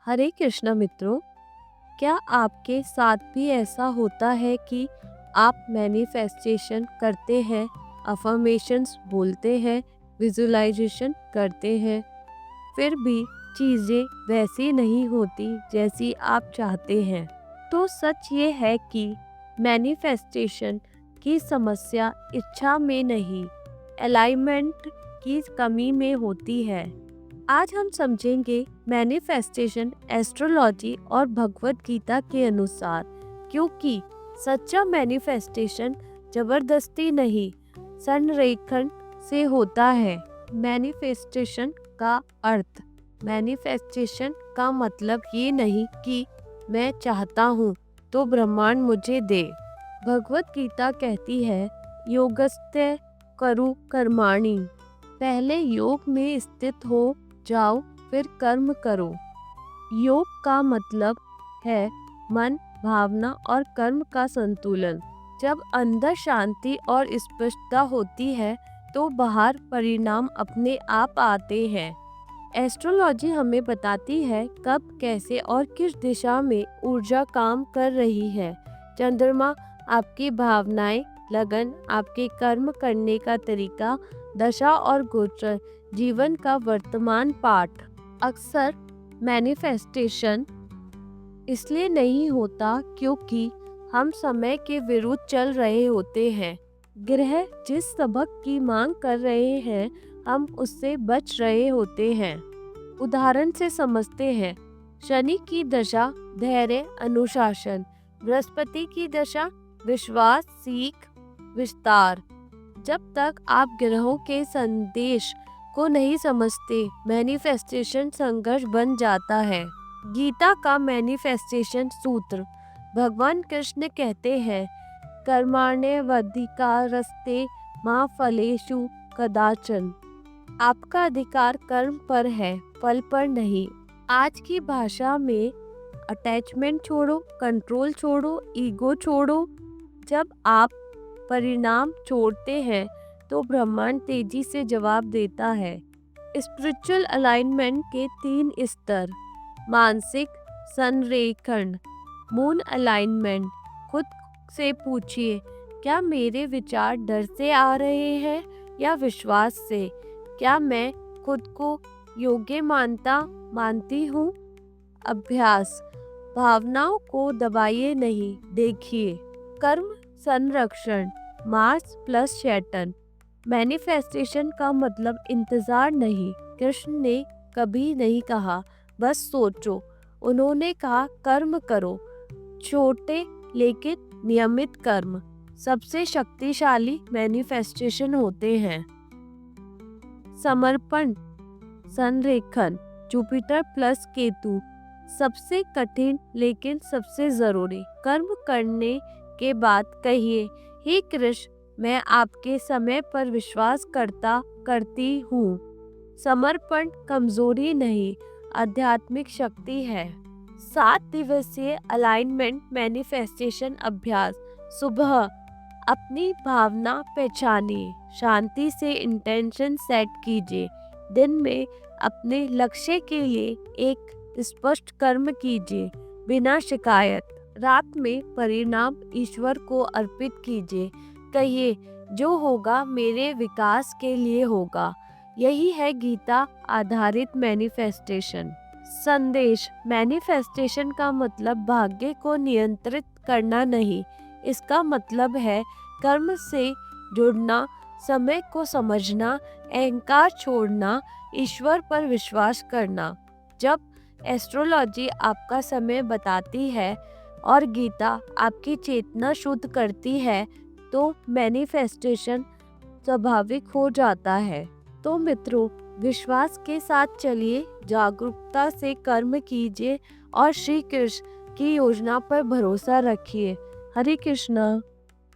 हरे कृष्णा मित्रों, क्या आपके साथ भी ऐसा होता है कि आप मैनिफेस्टेशन करते हैं, अफर्मेशंस बोलते हैं, विजुअलाइजेशन करते हैं, फिर भी चीज़ें वैसी नहीं होती जैसी आप चाहते हैं? तो सच ये है कि मैनिफेस्टेशन की समस्या इच्छा में नहीं, अलाइनमेंट की कमी में होती है। आज हम समझेंगे मैनिफेस्टेशन एस्ट्रोलॉजी और भगवत गीता के अनुसार, क्योंकि सच्चा मैनिफेस्टेशन जबरदस्ती नहीं, संरेखण से होता है। मैनिफेस्टेशन का अर्थ, मैनिफेस्टेशन का मतलब ये नहीं कि मैं चाहता हूँ तो ब्रह्मांड मुझे दे। भगवत गीता कहती है, योगस्त्य करु कर्माणि, पहले योग में स्थित हो जाओ फिर कर्म करो। योग का मतलब है मन, भावना और कर्म का संतुलन। जब अंदर शांति और स्पष्टता होती है तो बाहर परिणाम अपने आप आते हैं। एस्ट्रोलॉजी हमें बताती है कब, कैसे और किस दिशा में ऊर्जा काम कर रही है। चंद्रमा आपकी भावनाएं, लगन, आपके कर्म करने का तरीका, दशा और गोचर जीवन का वर्तमान पाठ। अक्सर मैनिफेस्टेशन इसलिए नहीं होता क्योंकि हम समय के विरुद्ध चल रहे होते हैं। ग्रह जिस सबक की मांग कर रहे हैं, हम उससे बच रहे होते हैं। उदाहरण से समझते हैं। शनि की दशा धैर्य, अनुशासन। बृहस्पति की दशा विश्वास, सीख, विस्तार। जब तक आप ग्रहों के संदेश को नहीं समझते, मैनिफेस्टेशन संघर्ष बन जाता है। गीता का मैनिफेस्टेशन सूत्र, भगवान कृष्ण कहते हैं, कर्मण्येवाधिकारस्ते मा फलेषु कदाचन। आपका अधिकार कर्म पर है, फल पर नहीं। आज की भाषा में अटैचमेंट छोड़ो, कंट्रोल छोड़ो, ईगो छोड़ो। जब आप परिणाम छोड़ते हैं तो ब्रह्मांड तेजी से जवाब देता है। स्पिरिचुअल अलाइनमेंट के 3 स्तर। मानसिक संरेखण, मून अलाइनमेंट। खुद से पूछिए, क्या मेरे विचार डर से आ रहे हैं या विश्वास से? क्या मैं खुद को योग्य मानती हूँ? अभ्यास, भावनाओं को दबाइए नहीं, देखिए। कर्म संरक्षण, मार्स प्लस शैटर्न। मैनिफेस्टेशन का मतलब इंतजार नहीं। कृष्ण ने कभी नहीं कहा बस सोचो, उन्होंने कहा कर्म करो। छोटे लेकिन नियमित कर्म सबसे शक्तिशाली मैनिफेस्टेशन होते हैं। समर्पण संरेखन, जुपिटर प्लस केतु। सबसे कठिन लेकिन सबसे जरूरी। कर्म करने के बाद कहिए, हे कृष्ण, मैं आपके समय पर विश्वास करती हूँ। समर्पण कमजोरी नहीं, आध्यात्मिक शक्ति है। 7 दिवसीय अलाइनमेंट मैनिफेस्टेशन अभ्यास। सुबह अपनी भावना पहचानिए, शांति से इंटेंशन सेट कीजिए। दिन में अपने लक्ष्य के लिए एक स्पष्ट कर्म कीजिए बिना शिकायत। रात में परिणाम ईश्वर को अर्पित कीजिए। कहिए, जो होगा मेरे विकास के लिए होगा। यही है गीता आधारित मैनिफेस्टेशन। संदेश, मैनिफेस्टेशन का मतलब भाग्य को नियंत्रित करना नहीं। इसका मतलब है कर्म से जुड़ना, समय को समझना, अहंकार छोड़ना, ईश्वर पर विश्वास करना। जब एस्ट्रोलॉजी आपका समय बताती है और गीता आपकी चेतना शुद्ध करती है तो मैनिफेस्टेशन स्वाभाविक हो जाता है। तो मित्रों, विश्वास के साथ चलिए, जागरूकता से कर्म कीजिए और श्री कृष्ण की योजना पर भरोसा रखिए। हरे कृष्णा।